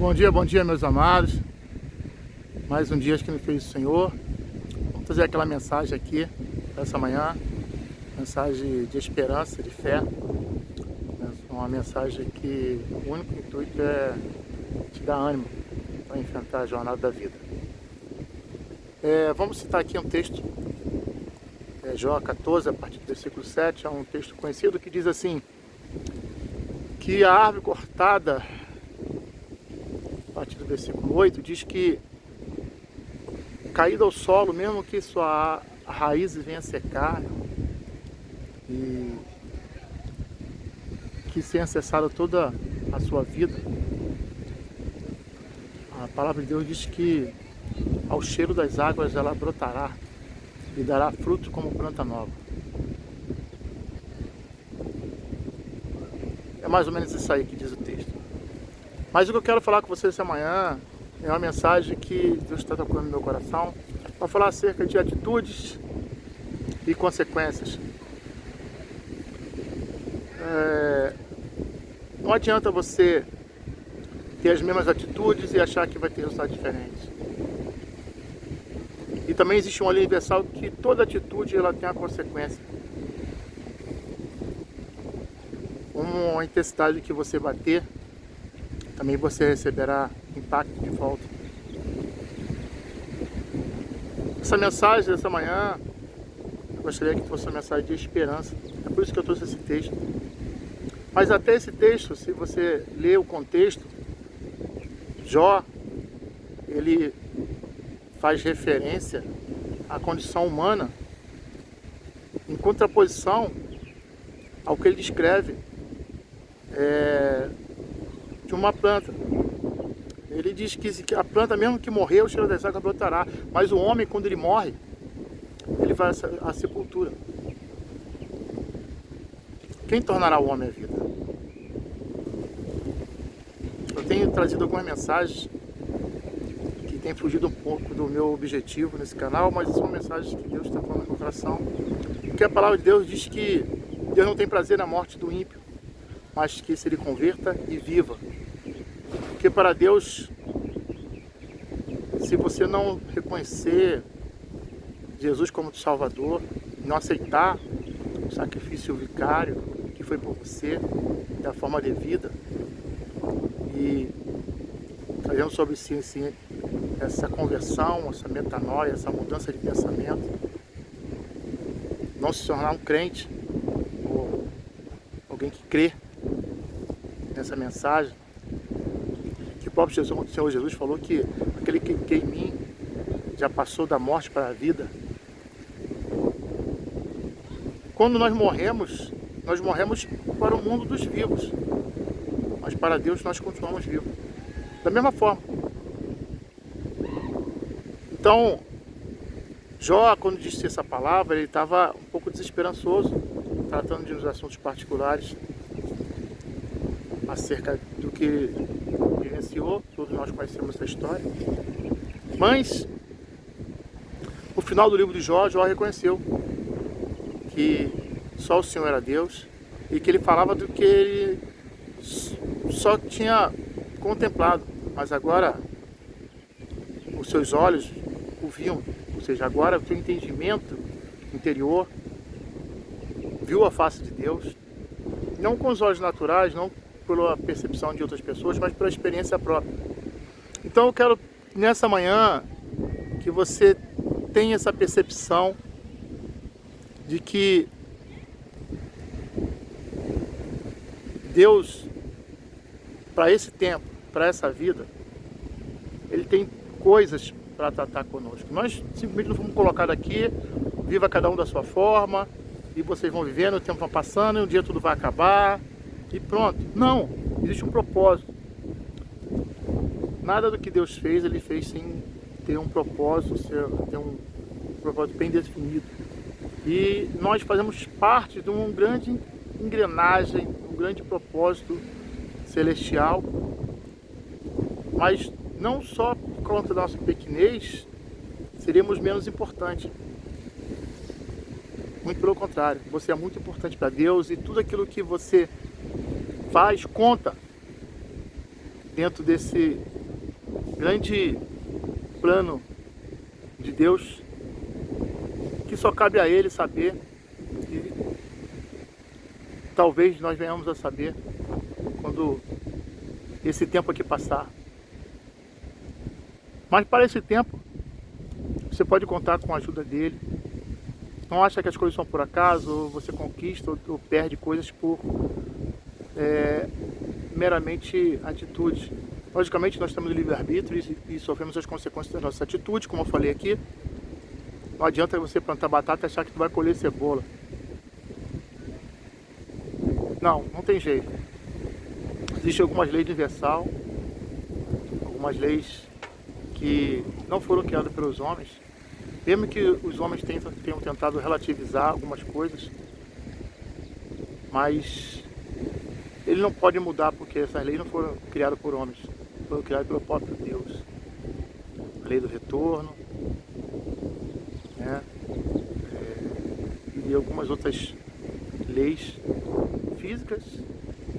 Bom dia, meus amados. Mais um dia que nos fez o Senhor. Vamos fazer aquela mensagem aqui, essa manhã. Mensagem de esperança, de fé. Uma mensagem que o único intuito é te dar ânimo para enfrentar a jornada da vida. Vamos citar aqui um texto. Jó 14, a partir do versículo 7. É um texto conhecido que diz assim: que a árvore cortada, a partir do versículo 8, diz que caída ao solo, mesmo que sua raiz venha secar e que tenha cessado toda a sua vida, a palavra de Deus diz que ao cheiro das águas ela brotará e dará fruto como planta nova. É mais ou menos isso aí que diz o texto. Mas o que eu quero falar com vocês essa manhã é uma mensagem que Deus está tocando no meu coração para falar acerca de atitudes e consequências. Não adianta você ter as mesmas atitudes e achar que vai ter resultado diferente. E também existe uma lei universal que toda atitude ela tem uma consequência. Uma intensidade que você bater, também você receberá impacto de volta. Essa mensagem dessa manhã, eu gostaria que fosse uma mensagem de esperança. É por isso que eu trouxe esse texto. Mas até esse texto, se você ler o contexto, Jó, ele faz referência à condição humana em contraposição ao que ele descreve de uma planta. Ele diz que a planta, mesmo que morreu, o cheiro das águas brotará, mas o homem, quando ele morre, ele vai à sepultura. Quem tornará o homem a vida? Eu tenho trazido algumas mensagens que têm fugido um pouco do meu objetivo nesse canal, mas são mensagens que Deus está falando no meu coração. Porque a palavra de Deus diz que Deus não tem prazer na morte do ímpio, mas que se ele converta e viva. Porque para Deus, se você não reconhecer Jesus como Salvador, não aceitar o sacrifício vicário que foi por você, da forma devida, e trazendo sobre si essa conversão, essa metanoia, essa mudança de pensamento, não se tornar um crente, ou alguém que crê nessa mensagem, que o próprio Senhor Jesus falou que aquele que crê em mim já passou da morte para a vida. Quando nós morremos para o mundo dos vivos, mas para Deus nós continuamos vivos, da mesma forma. Então, Jó, quando disse essa palavra, ele estava um pouco desesperançoso, tratando de uns assuntos particulares acerca do que vivenciou. Todos nós conhecemos essa história. Mas, no final do livro de Jó, Jó reconheceu que só o Senhor era Deus e que ele falava do que ele só tinha contemplado, mas agora os seus olhos o viam, ou seja, agora o seu entendimento interior viu a face de Deus, não com os olhos naturais, não pela percepção de outras pessoas, mas pela experiência própria. Então eu quero, nessa manhã, que você tenha essa percepção de que Deus, para esse tempo, para essa vida, Ele tem coisas para tratar conosco. Nós simplesmente não fomos colocados aqui, viva cada um da sua forma, e vocês vão vivendo, o tempo vai passando, e um dia tudo vai acabar, e pronto. Não, existe um propósito. Nada do que Deus fez, Ele fez sem ter um propósito, ter um propósito bem definido. E nós fazemos parte de uma grande engrenagem, um grande propósito celestial, mas não só por conta da nossa pequenez seríamos menos importantes. Muito pelo contrário, você é muito importante para Deus e tudo aquilo que você faz conta. dentro desse grande plano de Deus, que só cabe a Ele saber, e talvez nós venhamos a saber quando esse tempo aqui passar. Mas para esse tempo, você pode contar com a ajuda dele. Não acha que as coisas são por acaso, ou você conquista ou perde coisas por meramente atitudes. Logicamente nós temos o livre-arbítrio e sofremos as consequências das nossas atitudes, como eu falei aqui. Não adianta você plantar batata e achar que tu vai colher cebola. Não tem jeito. Existem algumas leis universal, algumas leis que não foram criadas pelos homens, mesmo que os homens tenham tentado relativizar algumas coisas, mas ele não pode mudar porque essas leis não foram criadas por homens, foram criadas pelo próprio Deus. A lei do retorno, né? E algumas outras leis físicas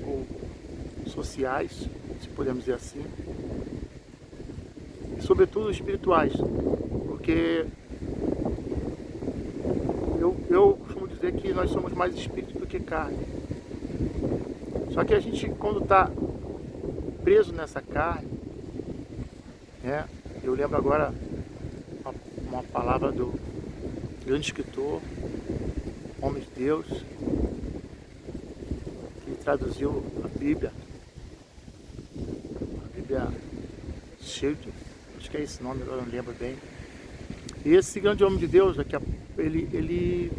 ou sociais, se podemos dizer assim, e sobretudo espirituais, porque eu costumo dizer que nós somos mais espírito do que carne. Só que a gente, quando está preso nessa carne, né? Eu lembro agora uma palavra do grande escritor, homem de Deus, que traduziu a Bíblia Schild, acho que é esse nome, agora não lembro bem. E esse grande homem de Deus, ele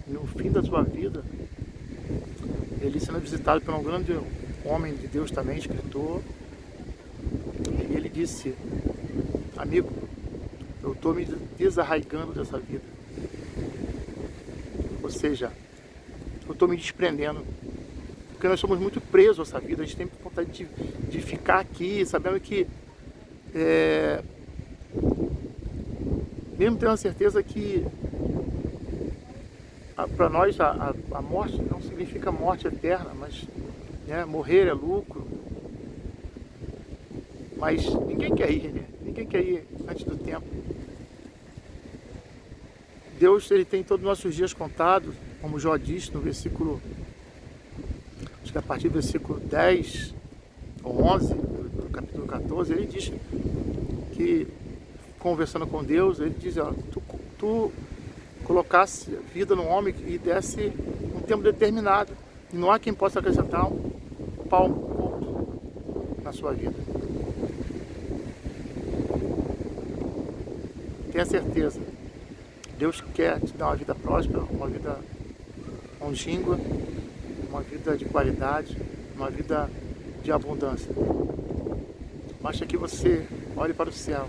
no fim da sua vida, ele sendo visitado por um grande homem de Deus também, escritor, e ele disse: amigo, eu estou me desarraigando dessa vida. Ou seja, eu estou me desprendendo. Porque nós somos muito presos a essa vida. A gente tem vontade de ficar aqui, sabendo que, mesmo tendo a certeza que para nós a morte não significa morte eterna, mas morrer é lucro. Mas ninguém quer ir, né? Ninguém quer ir antes do tempo. Deus, ele tem todos os nossos dias contados, como Jó disse no versículo, acho que a partir do versículo 10 ou 11, do capítulo 14, ele diz que, conversando com Deus, ele diz: ó, tu colocasse vida no homem e desse um tempo determinado, e não há quem possa acrescentar um palmo curto na sua vida. Tenha certeza, Deus quer te dar uma vida próspera, uma vida longínqua, uma vida de qualidade, uma vida de abundância. Basta que você olhe para o céu,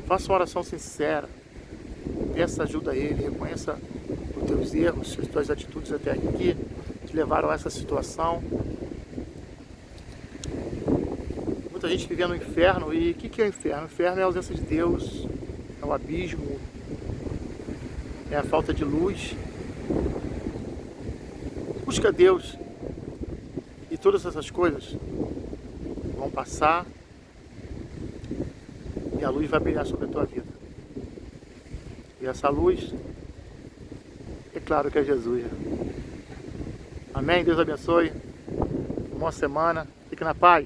faça uma oração sincera, peça ajuda a Ele, reconheça os teus erros, as tuas atitudes até aqui te levaram a essa situação. Muita gente vivendo no inferno, e o que é o inferno? O inferno é a ausência de Deus, é o abismo, é a falta de luz. Busca Deus e todas essas coisas vão passar e a luz vai brilhar sobre a tua vida. E essa luz, é claro que é Jesus. Né? Amém? Deus abençoe. Boa semana. Fique na paz.